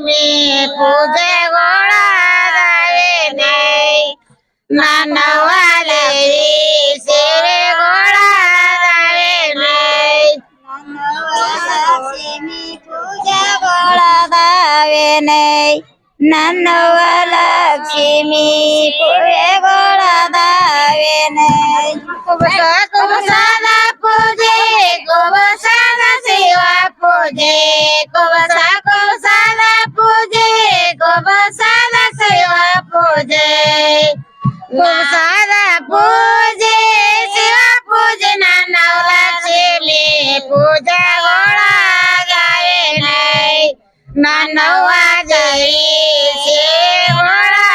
ಲಕ್ಷ್ಮಿ ಪೂಜೆಗೊಳಗಾವೇನೆ ನನ್ನವ್ವ ದೇವಿ ಸೇವೆಗೊಳಗಾವೇನೆ ನನ್ನವ್ವ ಲಕ್ಷ್ಮಿ ಪೂಜೆಗೊಳಗಾವೇನೆ ಕುಬಸ ಕುಬಸದ ಪೂಜೆ ಕುಬಸದ ಶಿವ ಪೂಜೆ ಕುಬಸ ಕುಬಸದ ಪೂಜೆ ಕುಬಸದ ಶಿವ ಪೂಜೆ ಕುಬಸದ ಪೂಜೆ ಶಿವ ಪೂಜೆ ನನ್ನವ್ವ ಲಕ್ಷ್ಮಿ ಪೂಜೆಗೊಳಗಾವೇನೆ ನನ್ನವ್ವ ದೇವಿ ಸೇವೆಗೊಳಗಾವೇನೆ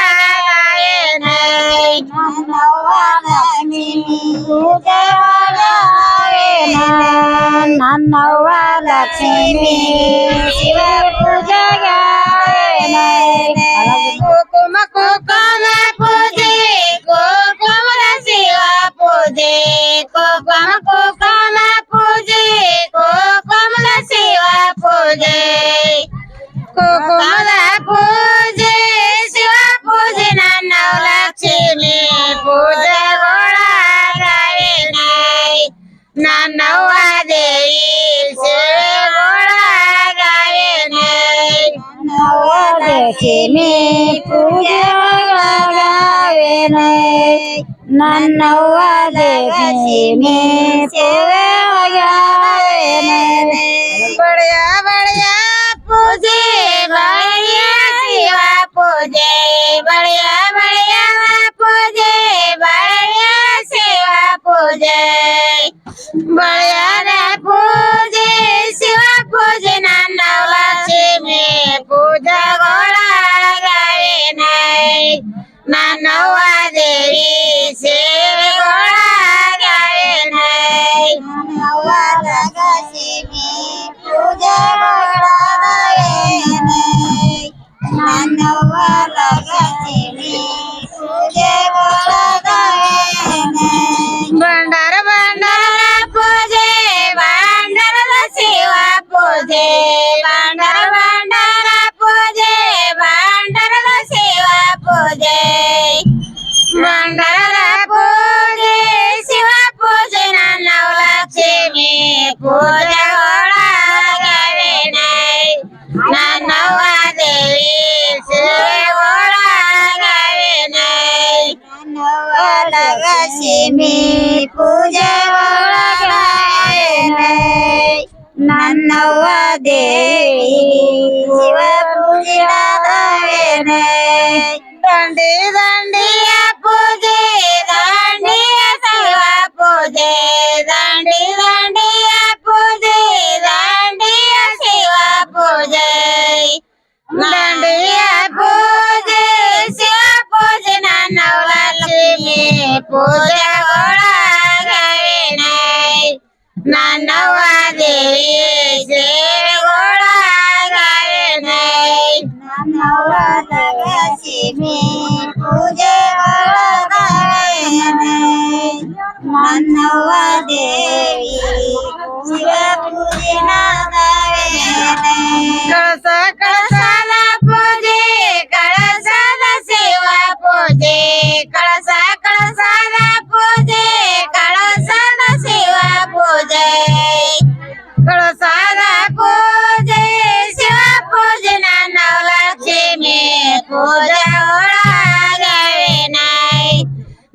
ನನ್ನವ್ವ ಲಕ್ಷ್ಮಿ ಶಿವ ಪೂಜೆಗಾವೇನೆ ಕುಕುಮ ಕುಕುಮ ಪೂಜೆ ಕುಕುಮದ ಶಿವ ಪೂಜೆ ಕುಕುಮ ಕುಕುಮ ಪೂಜೆ ಕುಕುಮದ ಶಿವ ಪೂಜೆ ಕುಕುಮದ ಪೂಜೆ ಶಿವ ಪೂಜೆ ನನ್ನವ್ವ ಲಕ್ಷ್ಮಿ ಪೂಜೆಗೊಳಗಾವೇನೆ ನನ್ನವ್ವ ದೇವಿ ಸೇವೆಗೊಳಗಾವೇನೆ ನನ್ನವ್ವ ಲಕ್ಷ್ಮಿ ಪೂಜೆಗೊಳಗಾವೇನೆ ನನ್ನವ್ವ ಲಕ್ಷ್ಮಿ ಸೇವೆಗೊಳಗಾವೇನೆ ಬಳಿಯ ಬಳಿಯ ಪೂಜೆ ಬಳಿಯ ಶಿವ ಪೂಜೆ ಬಳಿಯ ಬಳಿಯ ಪೂಜೆ ಬಳಿಯ ಶಿವ ಪೂಜೆ ಬಳಿಯದ ಪೂಜೆ ಶಿವ ಪೂಜೆ ನನ್ನವ್ವ ಲಕ್ಷ್ಮಿ ಪೂಜೆಗೊಳಗಾವೇನೆ ನನ್ನವ್ವ ದೇವಿ ಸೇವೆಗೊಳಗಾವೇನೆ ನನ್ನವ್ವ ಲಕ್ಷ್ಮಿ ಪೂಜೆಗೊಳಗಾವೇನೆ ನನ್ನವ್ವ ಲಕ್ಷ್ಮಿ ಪೂಜೆಗೊಳಗಾವೇನೆ ಭಂಡಾರ ಭಂಡಾರ ಪೂಜೆ ಭಂಡಾರದ ಶಿವ ಪೂಜೆ ಭಂಡಾರ ಭಂಡಾರ ಪೂಜೆ ಭಂಡಾರದ ಶಿವ ಪೂಜೆ ಭಂಡಾರದ ಪೂಜೆ ಶಿವ ಪೂಜೆ ನನ್ನವ್ವ ಲಕ್ಷ್ಮಿ ಪೂಜೆಗೊಳಗಾವೇನೆ ನನ್ನವ್ವ ದೇವಿ ಸೇವೆಗೊಳಗಾವೇನೆ ನನ್ನವ್ವ ಲಕ್ಷ್ಮಿ ಪೂಜೆಗೊಳಗಾವೇನೆ ನನ್ನವ್ವ ದೇವಿ ಶಿವ ಪೂಜೆಗಾವೇನೆ ದಂಡಿ ದಂಡಿಯ ಪೂಜೆ ದಂಡಿಯ ಶಿವ ಪೂಜೆ ದಂಡಿ ದಂಡಿಯ ಪೂಜೆ ದಂಡಿಯ ಶಿವ ಪೂಜೆ ದಂಡಿಯ ಪೂಜೆ ಶಿವ ಪೂಜೆ ನನ್ನವ್ವ ಲಕ್ಷ್ಮಿ ಪೂಜೆಗೊಳಗಾವೇನೆ ನನ್ನವ್ವ ದೇವಿ ಸೇವೆಗೊಳಗಾವೇನೆ ನನ್ನವ್ವ ಲಕ್ಷ್ಮಿ ಪೂಜೆಗೊಳಗಾವೇನೆ ನನ್ನವ್ವ ದೇವಿ ಶಿವ ಪೂಜೆಗಾವೇನೆ ಕಳಸ ಕಳಸದ ಪೂಜೆ ಕಳಸದ ಶಿವ ಪೂಜೆ ಕಳಸ ಕಳಸದ ಪೂಜೆ ಕಳಸದ ಶಿವ ಪೂಜೆ ಕಳಸದ ಪೂಜೆ ಶಿವ ಪೂಜೆ ನನ್ನವ್ವ ಲಕ್ಷ್ಮಿ ಪೂಜೆಗೊಳಗಾವೇನೆ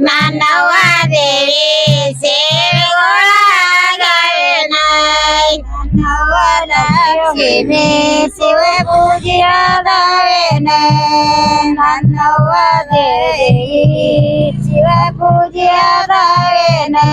ನನ್ನವ್ವ ದೇವಿ ಸೇವೆಗೊಳಗಾವೇನೆ ನನ್ನವ್ವ ಲಕ್ಷ್ಮಿ ಶಿವ ಪೂಜೆಗಾವೇನೆ ನನ್ನವ್ವ ದೇವಿ ಶಿವ ಪೂಜೆಗಾವೇನೆ